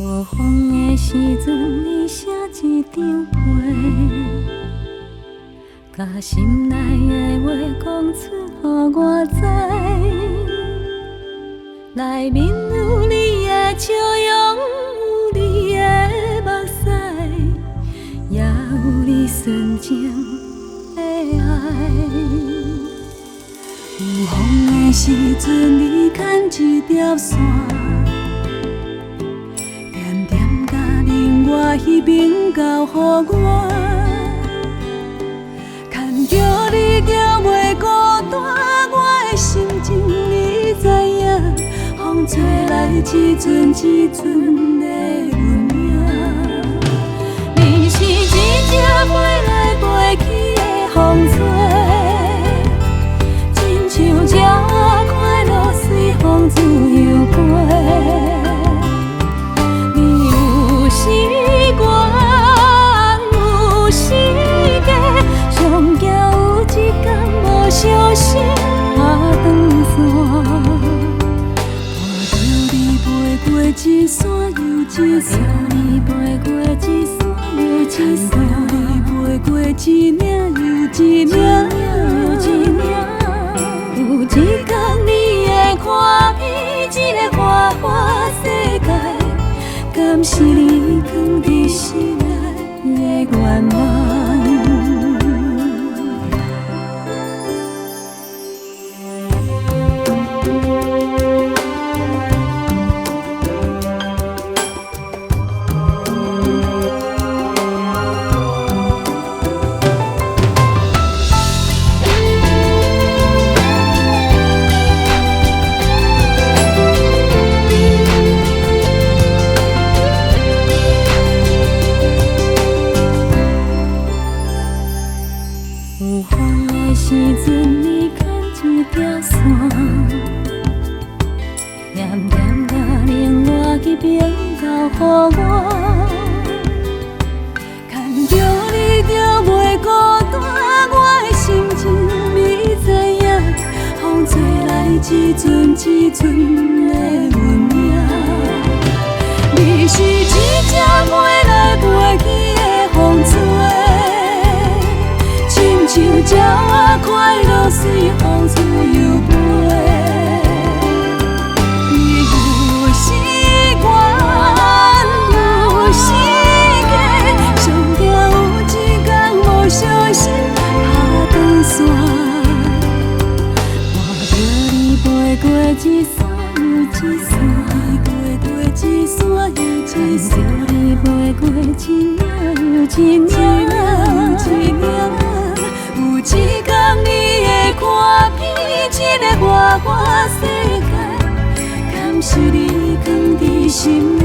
无风的时阵，你写一张被，甲心内的话讲出，予我知。内面有你的笑容，有你的目屎，也有你纯情的爱。有风的时阵，你牵一条线。我彼边交予我，牵着你就袂孤单。我的心情你知影，风吹来一阵一阵的温影。你是一只飞来飞去的风吹，亲像这快乐随风自由飞。小心打断线，看到你飞过一山又一山，你飞过一山又一山，你飞过一岭又一岭，有一天你会看见这个花花世界，敢是你藏在心内的愿望？有风的时阵，你牵一条线，黏黏甲冷我去边交予我，牵着你就袂孤单。我的心情你知影，风吹来一阵一阵的温影。你是一只飞来飞去的风吹。像这快乐随风自由飞，你有时愿有时假，上惊有一天无小心打断线，看到你飞过一山又一山，你飞过一山又一山，你飞过一岭又一岭。有一天你会看遍这个花花世界，敢是你藏在心内